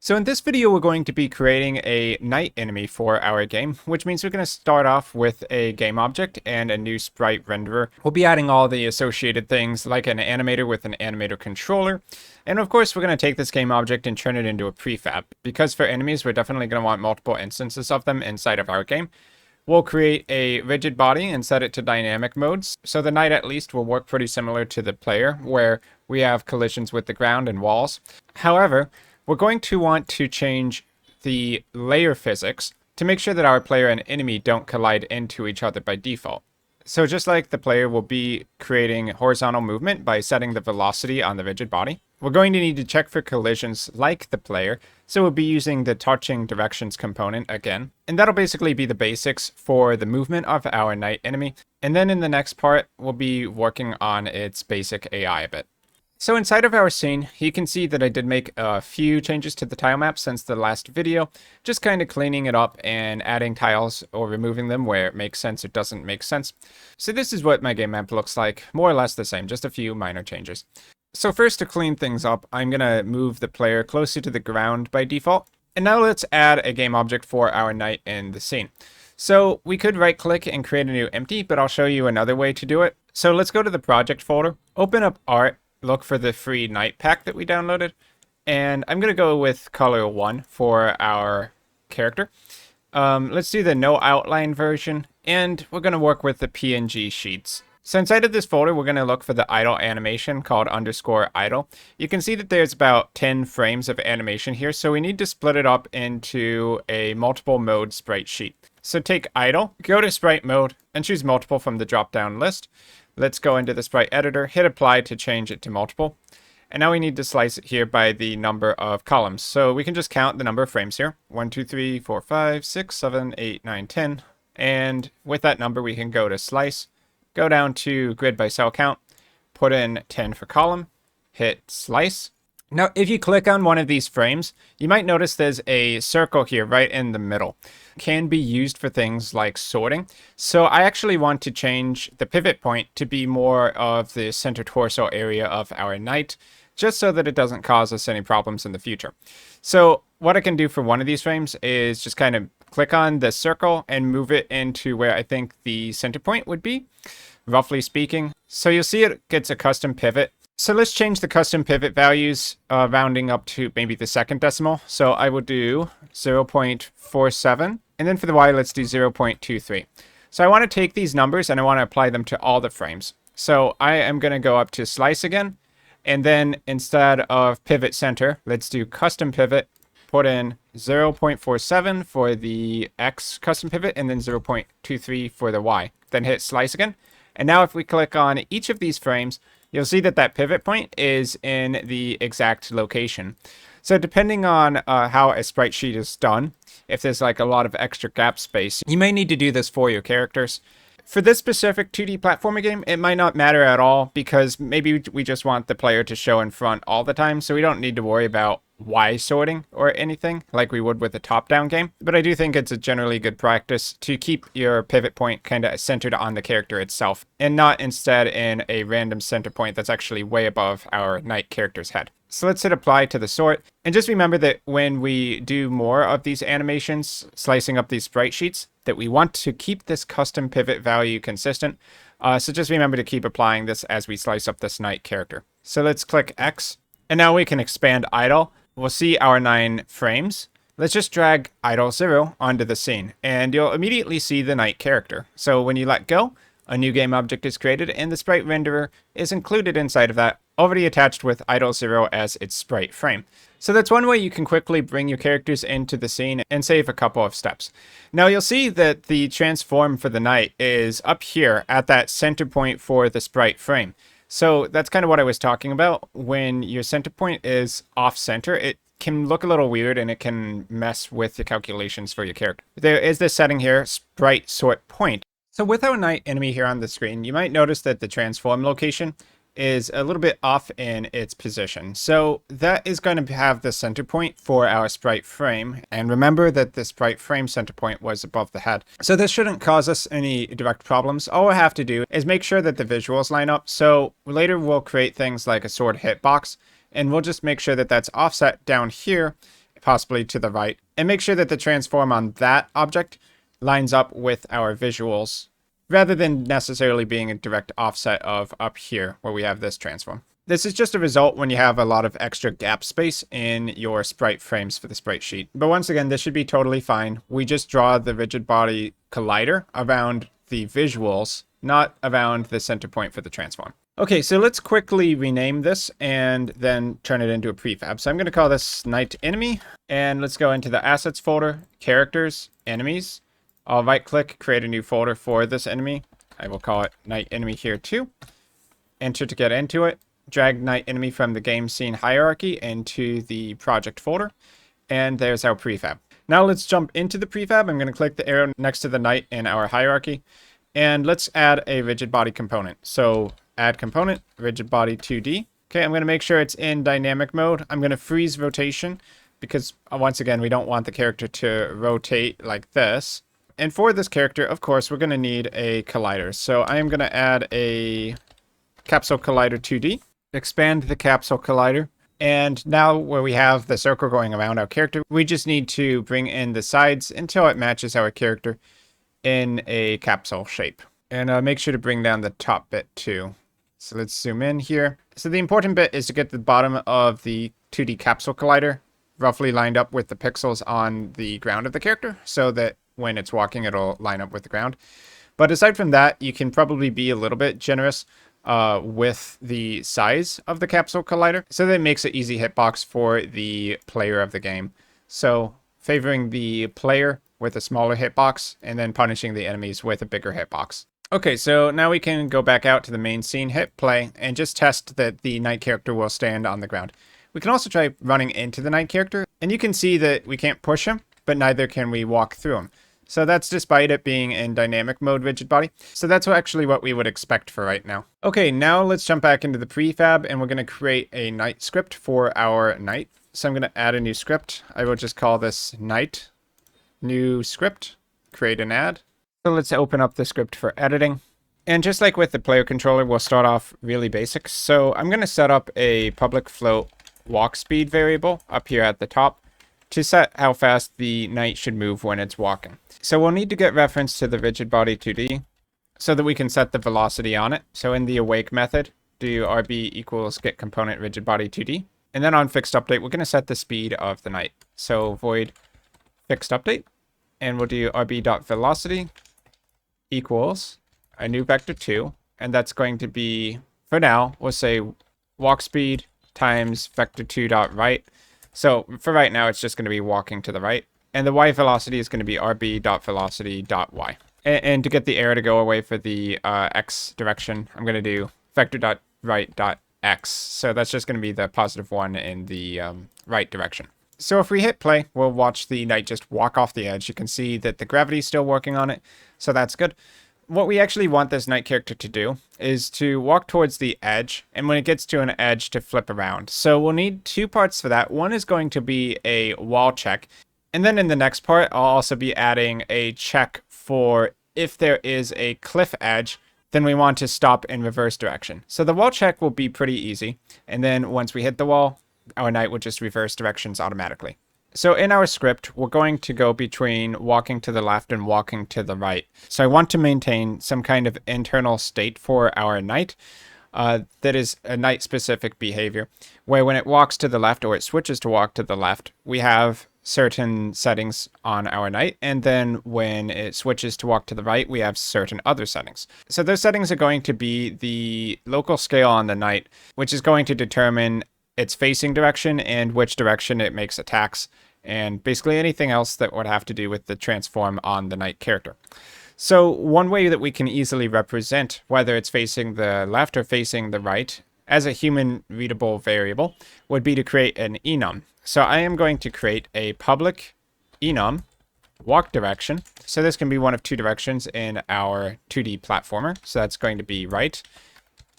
So in this video, we're going to be creating a night enemy for our game, which means we're going to start off with a game object and a new sprite renderer. We'll be adding all the associated things like an animator with an animator controller. And of course, we're going to take this game object and turn it into a prefab, because for enemies, we're definitely going to want multiple instances of them inside of our game. We'll create a rigid body and set it to dynamic modes. So the knight at least will work pretty similar to the player, where we have collisions with the ground and walls. However, we're going to want to change the layer physics to make sure that our player and enemy don't collide into each other by default. So just like the player will be creating horizontal movement by setting the velocity on the rigid body, we're going to need to check for collisions like the player, so we'll be using the touching directions component again. And that'll basically be the basics for the movement of our knight enemy. And then in the next part, we'll be working on its basic AI a bit. So inside of our scene, you can see that I did make a few changes to the tile map since the last video, just kind of cleaning it up and adding tiles or removing them where it makes sense or doesn't make sense. So this is what my game map looks like, more or less the same, just a few minor changes. So first, to clean things up, I'm going to move the player closer to the ground by default. And now let's add a game object for our knight in the scene. So we could right click and create a new empty, but I'll show you another way to do it. So let's go to the project folder, open up art, look for the free night pack that we downloaded, and I'm going to go with color 1 for our character. Let's do the no outline version, and we're going to work with the PNG sheets. So inside of this folder, we're going to look for the idle animation called _idle. You can see that there's about 10 frames of animation here, so we need to split it up into a multiple mode sprite sheet. So take idle, go to sprite mode, and choose multiple from the drop down list. Let's go into the sprite editor, hit apply to change it to multiple. And now we need to slice it here by the number of columns. So we can just count the number of frames here. 1, 2, 3, 4, 5, 6, 7, 8, 9, 10. And with that number, we can go to slice, go down to grid by cell count, put in 10 for column, hit slice. Now, if you click on one of these frames, you might notice there's a circle here right in the middle. It can be used for things like sorting. So I actually want to change the pivot point to be more of the center torso area of our knight, just so that it doesn't cause us any problems in the future. So what I can do for one of these frames is just kind of click on the circle and move it into where I think the center point would be, roughly speaking. So you'll see it gets a custom pivot. So let's change the custom pivot values, rounding up to maybe the second decimal. So I will do 0.47, and then for the y, let's do 0.23. So I want to take these numbers and I want to apply them to all the frames. So I am going to go up to slice again, and then instead of pivot center, let's do custom pivot, put in 0.47 for the X custom pivot, and then 0.23 for the Y. Then hit slice again. And now if we click on each of these frames, you'll see that that pivot point is in the exact location. So depending on how a sprite sheet is done, if there's like a lot of extra gap space, you may need to do this for your characters. For this specific 2D platformer game, it might not matter at all, because maybe we just want the player to show in front all the time, so we don't need to worry about Y sorting or anything like we would with a top-down game. But I do think it's a generally good practice to keep your pivot point kind of centered on the character itself, and not instead in a random center point that's actually way above our knight character's head. So let's hit apply to the sort, and just remember that when we do more of these animations, slicing up these sprite sheets, that we want to keep this custom pivot value consistent. So just remember to keep applying this as we slice up this knight character. So let's click X, and now we can expand idle. We'll see our 9 frames. Let's just drag idle 0 onto the scene, and you'll immediately see the knight character. So when you let go, a new game object is created, and the sprite renderer is included inside of that, already attached with idle 0 as its sprite frame. So that's one way you can quickly bring your characters into the scene and save a couple of steps. Now you'll see that the transform for the knight is up here at that center point for the sprite frame. So that's kind of what I was talking about. When your center point is off center, it can look a little weird and it can mess with the calculations for your character. There is this setting here, sprite sort point. So with our knight enemy here on the screen, you might notice that the transform location is a little bit off in its position. So that is going to have the center point for our sprite frame. And remember that the sprite frame center point was above the head. So this shouldn't cause us any direct problems. All we have to do is make sure that the visuals line up. So later we'll create things like a sword hitbox, and we'll just make sure that that's offset down here possibly to the right, and make sure that the transform on that object lines up with our visuals, rather than necessarily being a direct offset of up here where we have this transform. This is just a result when you have a lot of extra gap space in your sprite frames for the sprite sheet. But once again, this should be totally fine. We just draw the rigid body collider around the visuals, not around the center point for the transform. Okay, so let's quickly rename this and then turn it into a prefab. So I'm going to call this Night Enemy, and let's go into the Assets folder, Characters, Enemies. I'll right-click, create a new folder for this enemy. I will call it Night Enemy here too. Enter to get into it. Drag Night Enemy from the game scene hierarchy into the project folder. And there's our prefab. Now let's jump into the prefab. I'm going to click the arrow next to the Night in our hierarchy. And let's add a rigid body component. So add component, rigid body 2D. Okay, I'm going to make sure it's in dynamic mode. I'm going to freeze rotation because once again, we don't want the character to rotate like this. And for this character, of course, we're going to need a collider. So I am going to add a capsule collider 2D. Expand the capsule collider, and now where we have the circle going around our character, we just need to bring in the sides until it matches our character in a capsule shape. And make sure to bring down the top bit too. So let's zoom in here. So the important bit is to get the bottom of the 2D capsule collider roughly lined up with the pixels on the ground of the character, so that when it's walking, it'll line up with the ground. But aside from that, you can probably be a little bit generous with the size of the capsule collider, so that it makes an easy hitbox for the player of the game. So favoring the player with a smaller hitbox, and then punishing the enemies with a bigger hitbox. Okay, so now we can go back out to the main scene, hit play, and just test that the Night character will stand on the ground. We can also try running into the Night character, and you can see that we can't push him, but neither can we walk through him. So that's despite it being in dynamic mode rigid body. So that's actually what we would expect for right now. Okay, now let's jump back into the prefab, and we're going to create a Night script for our Night. So I'm going to add a new script. I will just call this Night new script, create an add. So let's open up the script for editing. And just like with the player controller, we'll start off really basic. So I'm going to set up a public float walk speed variable up here at the top to set how fast the Night should move when it's walking. So we'll need to get reference to the rigid body 2D so that we can set the velocity on it. So in the awake method, do rb equals get component rigid body 2D. And then on fixed update, we're going to set the speed of the Night. So void fixed update, and we'll do rb.velocity equals a new vector 2. And that's going to be, for now, we'll say walk speed times vector 2.right. So for right now, it's just going to be walking to the right. And the y velocity is going to be rb.velocity.y. And to get the arrow to go away for the x direction, I'm going to do vector.right.x. So that's just going to be the +1 in the right direction. So if we hit play, we'll watch the Night just walk off the edge. You can see that the gravity is still working on it. So that's good. What we actually want this Night character to do is to walk towards the edge, and when it gets to an edge, to flip around. So we'll need two parts for that. One is going to be a wall check, and then in the next part, I'll also be adding a check for if there is a cliff edge, then we want to stop in reverse direction. So the wall check will be pretty easy, and then once we hit the wall, our Night will just reverse directions automatically. So in our script, we're going to go between walking to the left and walking to the right. So I want to maintain some kind of internal state for our Night that is a Night specific behavior, where when it walks to the left or it switches to walk to the left, we have certain settings on our Night, and then when it switches to walk to the right, we have certain other settings. So those settings are going to be the local scale on the Night, which is going to determine its facing direction and which direction it makes attacks, and basically anything else that would have to do with the transform on the Night character. So one way that we can easily represent whether it's facing the left or facing the right as a human readable variable would be to create an enum. So I am going to create a public enum walk direction. So this can be one of two directions in our 2D platformer. So that's going to be right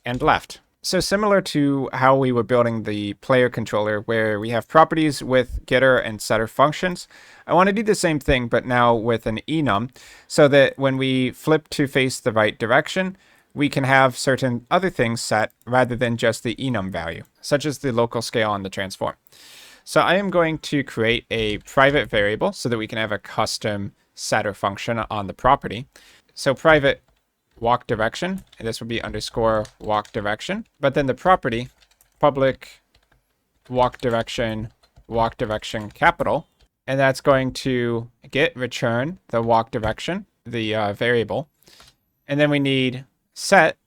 and left. So similar to how we were building the player controller, where we have properties with getter and setter functions, I want to do the same thing, but now with an enum, so that when we flip to face the right direction, we can have certain other things set rather than just the enum value, such as the local scale on the transform. So I am going to create a private variable so that we can have a custom setter function on the property. So private walk direction, and this will be underscore walk direction. But then the property, public walk direction capital. And that's going to return the walk direction, the variable. And then we need set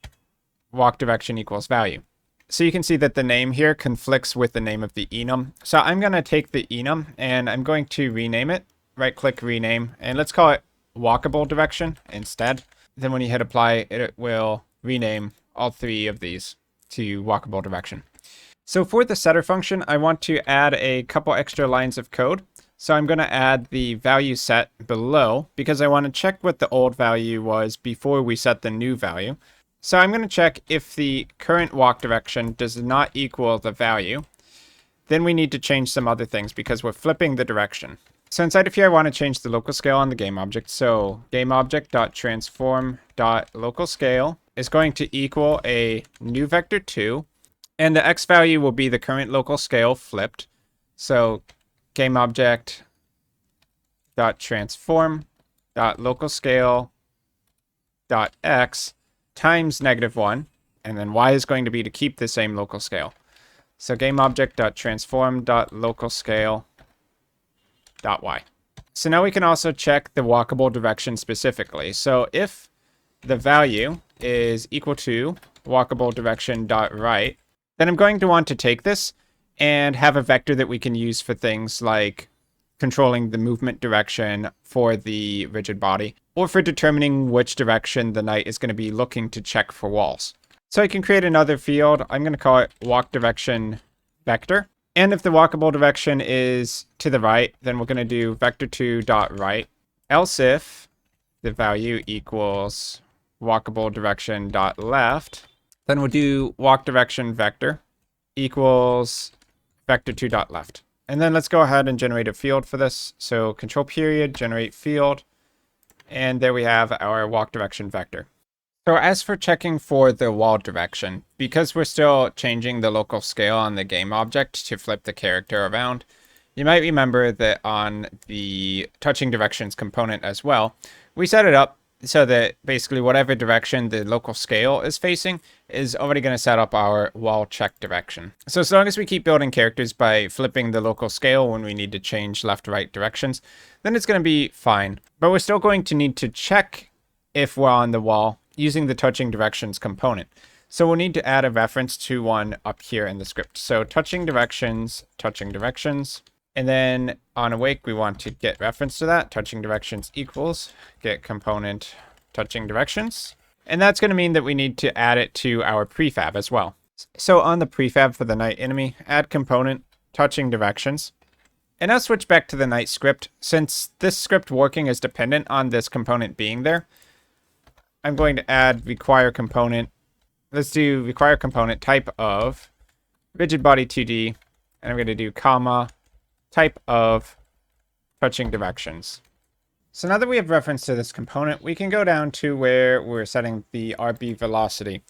walk direction equals value. So you can see that the name here conflicts with the name of the enum. So I'm going to take the enum and I'm going to rename it. Right click rename, and let's call it walkable direction instead. Then when you hit apply, it will rename all three of these to walkable direction. So for the setter function, I want to add a couple extra lines of code. So I'm going to add the value set below because I want to check what the old value was before we set the new value. So I'm going to check if the current walk direction does not equal the value. Then we need to change some other things because we're flipping the direction. So inside of here, I want to change the local scale on the game object. So GameObject.transform.localScale is going to equal a new vector 2. And the x value will be the current local scale flipped. So GameObject.transform.localScale.x times -1. And then y is going to be to keep the same local scale. So GameObject.transform.localScale.y. So now we can also check the walkable direction specifically. So if the value is equal to walkable direction.right, then I'm going to want to take this and have a vector that we can use for things like controlling the movement direction for the rigid body, or for determining which direction the knight is going to be looking to check for walls. So I can create another field. I'm going to call it walk direction vector. And if the walkable direction is to the right, then we're going to do vector2.right. Else if the value equals walkable direction.left, then we'll do walk direction vector equals vector2.left. And then let's go ahead and generate a field for this. So control period, generate field. And there we have our walk direction vector. So as for checking for the wall direction, because we're still changing the local scale on the game object to flip the character around, you might remember that on the touching directions component as well, we set it up so that basically whatever direction the local scale is facing is already going to set up our wall check direction. So as long as we keep building characters by flipping the local scale when we need to change left-right directions, then it's going to be fine. But we're still going to need to check if we're on the wall using the touching directions component. So we'll need to add a reference to one up here in the script. So touching directions, and then on awake, we want to get reference to that. Touching directions equals get component touching directions. And that's going to mean that we need to add it to our prefab as well. So on the prefab for the knight enemy, add component touching directions. And now switch back to the knight script. Since this script working is dependent on this component being there, I'm going to add require component. Let's do require component type of rigid body 2D. And I'm going to do comma type of touching directions. So now that we have reference to this component, we can go down to where we're setting the RB velocity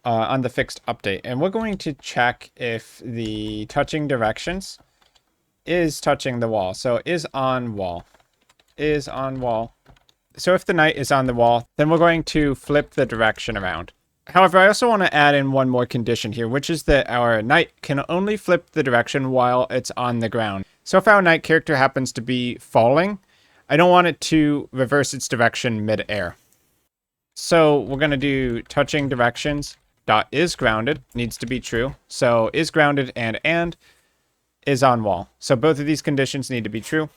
on the fixed update. And we're going to check if the touching directions is touching the wall. So is on wall. So if the knight is on the wall, then we're going to flip the direction around. However, I also want to add in one more condition here, which is that our knight can only flip the direction while it's on the ground. So if our knight character happens to be falling, I don't want it to reverse its direction mid-air. So we're going to do touching directions dot is grounded needs to be true. So is grounded and is on wall. So both of these conditions need to be true.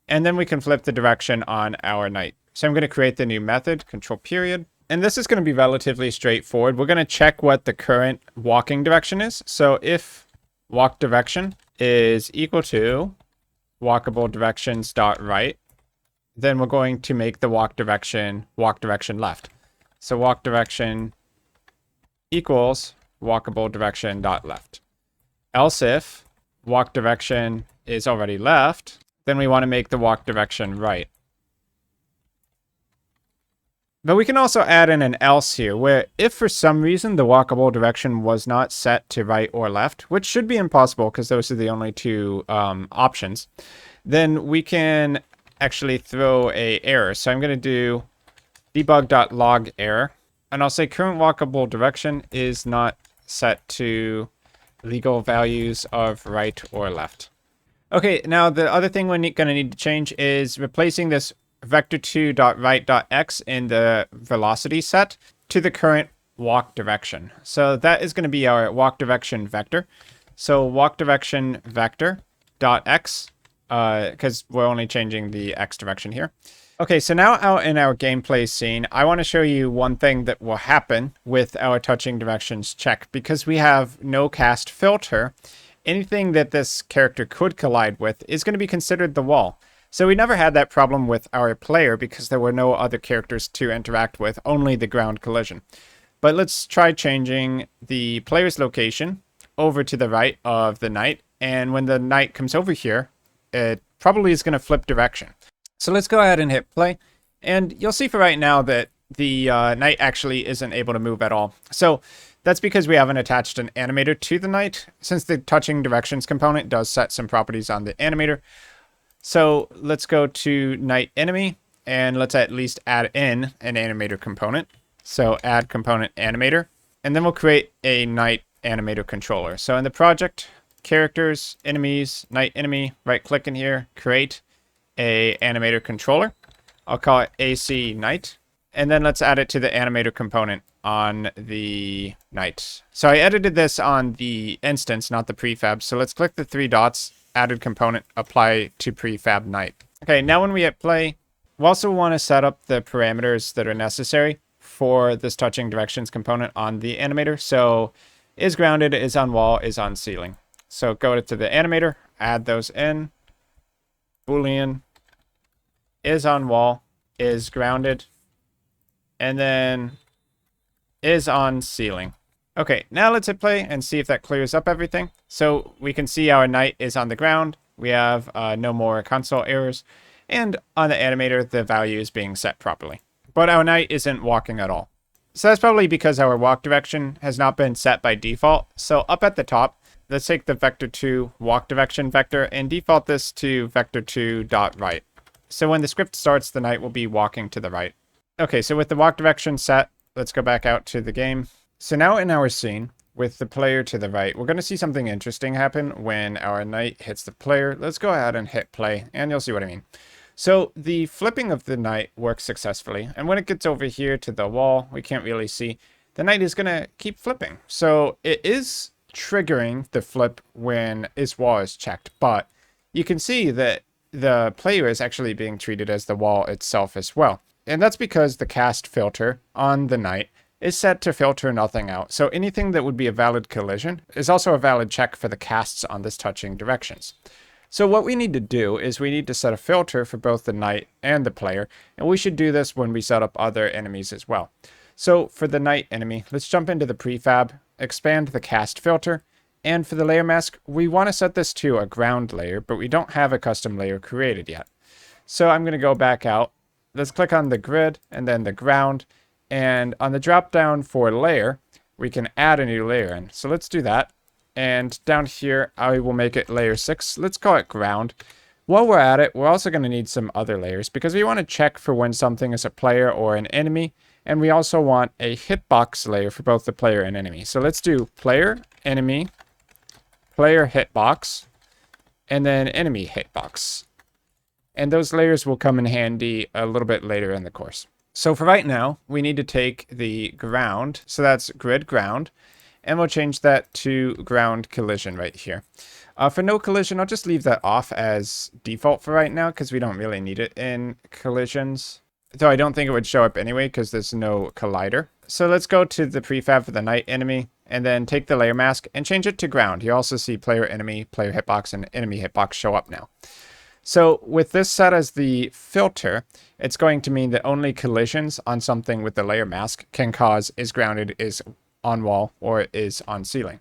And then we can flip the direction on our knight. So I'm going to create the new method, control period. And this is going to be relatively straightforward. We're going to check what the current walking direction is. So if walk direction is equal to walkable directions dot right, then we're going to make the walk direction left. So walk direction equals walkable direction dot left. Else if walk direction is already left, then we want to make the walk direction right. But we can also add in an else here, where if for some reason the walkable direction was not set to right or left, which should be impossible because those are the only two options, then we can actually throw a error. So I'm going to do debug.log error, and I'll say current walkable direction is not set to legal values of right or left. Okay, now the other thing we're going to need to change is replacing this vector2.right.x in the velocity set to the current walk direction. So that is going to be our walk direction vector. So walk direction vector dot x, because we're only changing the x direction here. Okay, so now out in our gameplay scene, I want to show you one thing that will happen with our touching directions check. Because we have no cast filter, anything that this character could collide with is going to be considered the wall. So we never had that problem with our player because there were no other characters to interact with, only the ground collision. But let's try changing the player's location over to the right of the knight. And when the knight comes over here, it probably is going to flip direction. So let's go ahead and hit play. And you'll see for right now that the knight actually isn't able to move at all. So that's because we haven't attached an animator to the knight, since the touching directions component does set some properties on the animator. So let's go to knight enemy, and let's at least add in an animator component. So add component animator, and then we'll create a knight animator controller. So in the project, characters, enemies, knight enemy, right click in here, create a animator controller. I'll call it AC knight, and then let's add it to the animator component on the knight. So I edited this on the instance, not the prefab. So let's click the three dots, added component, apply to prefab knight. Okay, now when we hit play, we also want to set up the parameters that are necessary for this touching directions component on the animator. So is grounded, is on wall, is on ceiling. So go to the animator, add those in, Boolean, is on wall, is grounded, and then is on ceiling. Okay, now let's hit play and see if that clears up everything. So we can see our knight is on the ground. We have no more console errors. And on the animator, the value is being set properly. But our knight isn't walking at all. So that's probably because our walk direction has not been set by default. So up at the top, let's take the vector2 walk direction vector and default this to vector2.right. So when the script starts, the knight will be walking to the right. Okay, so with the walk direction set, let's go back out to the game. So now in our scene, with the player to the right, we're going to see something interesting happen when our knight hits the player. Let's go ahead and hit play, and you'll see what I mean. So the flipping of the knight works successfully, and when it gets over here to the wall, we can't really see, the knight is going to keep flipping. So it is triggering the flip when his wall is checked, but you can see that the player is actually being treated as the wall itself as well. And that's because the cast filter on the knight is set to filter nothing out. So anything that would be a valid collision is also a valid check for the casts on this touching directions. So what we need to do is we need to set a filter for both the knight and the player, and we should do this when we set up other enemies as well. So for the knight enemy, let's jump into the prefab, expand the cast filter, and for the layer mask, we want to set this to a ground layer, but we don't have a custom layer created yet. So I'm going to go back out. Let's click on the grid and then the ground. And on the drop down for layer, we can add a new layer in. So let's do that. And down here, I will make it layer 6. Let's call it ground. While we're at it, we're also going to need some other layers because we want to check for when something is a player or an enemy. And we also want a hitbox layer for both the player and enemy. So let's do player, enemy, player hitbox, and then enemy hitbox. And those layers will come in handy a little bit later in the course. So for right now, we need to take the ground, so that's grid ground, and we'll change that to ground collision right here. For no collision, I'll just leave that off as default for right now because we don't really need it in collisions. Though I don't think it would show up anyway because there's no collider. So let's go to the prefab for the knight enemy and then take the layer mask and change it to ground. You also see player enemy, player hitbox, and enemy hitbox show up now. So with this set as the filter, it's going to mean that only collisions on something with the layer mask can cause is grounded, is on wall, or is on ceiling.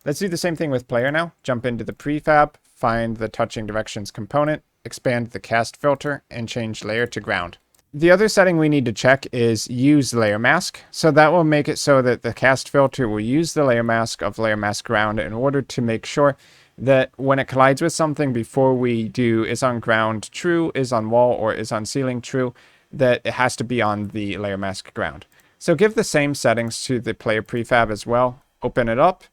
Let's do the same thing with player now. Jump into the prefab, find the touching directions component, expand the cast filter, and change layer to ground. The other setting we need to check is use layer mask. So that will make it so that the cast filter will use the layer mask of layer mask ground in order to make sure that when it collides with something before we do is on ground true, is on wall, or is on ceiling true, that it has to be on the layer mask ground. So give the same settings to the player prefab as well. Open it up,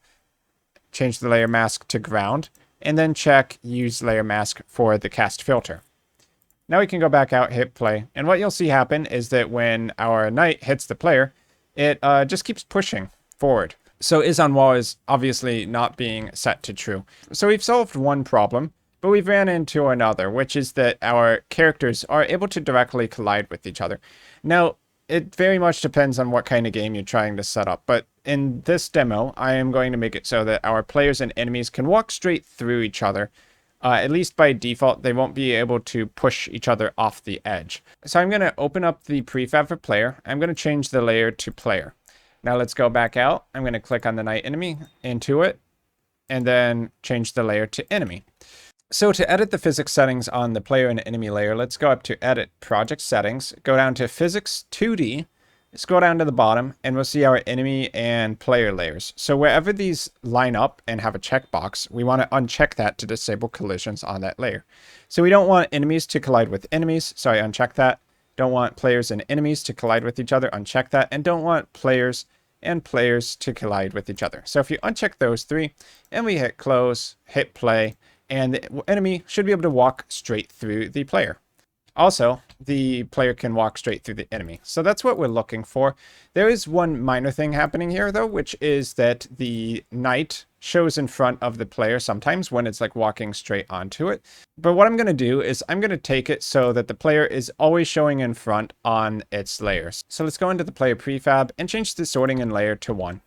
change the layer mask to ground, and then check use layer mask for the cast filter. Now we can go back out, hit play, and what you'll see happen is that when our knight hits the player, it just keeps pushing forward. So is on wall is obviously not being set to true. So we've solved one problem, but we've ran into another, which is that our characters are able to directly collide with each other. Now, it very much depends on what kind of game you're trying to set up, but in this demo, I am going to make it so that our players and enemies can walk straight through each other. At least by default, they won't be able to push each other off the edge. So I'm going to open up the prefab for player. I'm going to change the layer to player. Now let's go back out. I'm going to click on the knight enemy, into it, and then change the layer to enemy. So to edit the physics settings on the player and enemy layer, let's go up to edit project settings, go down to physics 2D, scroll down to the bottom, and we'll see our enemy and player layers. So wherever these line up and have a checkbox, we want to uncheck that to disable collisions on that layer. So we don't want enemies to collide with enemies, so I uncheck that. Don't want players and enemies to collide with each other, uncheck that. And don't want players and players to collide with each other. So if you uncheck those three, and we hit close, hit play, and the enemy should be able to walk straight through the player. Also, the player can walk straight through the enemy. So that's what we're looking for. There is one minor thing happening here, though, which is that the knight shows in front of the player sometimes when it's like walking straight onto it. But what I'm going to do is I'm going to take it so that the player is always showing in front on its layers. So let's go into the player prefab and change the sorting in layer to 1.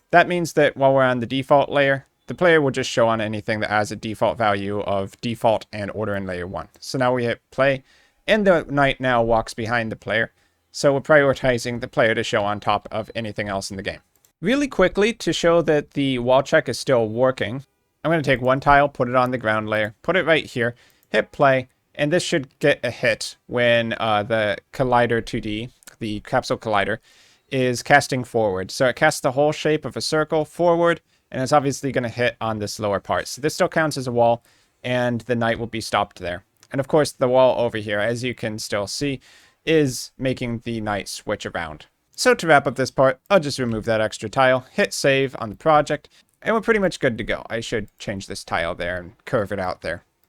That means that while we're on the default layer, the player will just show on anything that has a default value of default and order in layer 1. So now we hit play, and the knight now walks behind the player. So we're prioritizing the player to show on top of anything else in the game. Really quickly, to show that the wall check is still working, I'm going to take one tile, put it on the ground layer, put it right here, hit play, and this should get a hit when the Collider 2D, the capsule collider, is casting forward. So it casts the whole shape of a circle forward, and it's obviously going to hit on this lower part. So this still counts as a wall, and the knight will be stopped there. And of course, the wall over here, as you can still see, is making the knight switch around. So to wrap up this part, I'll just remove that extra tile, hit save on the project, and we're pretty much good to go. I should change this tile there and curve it out there.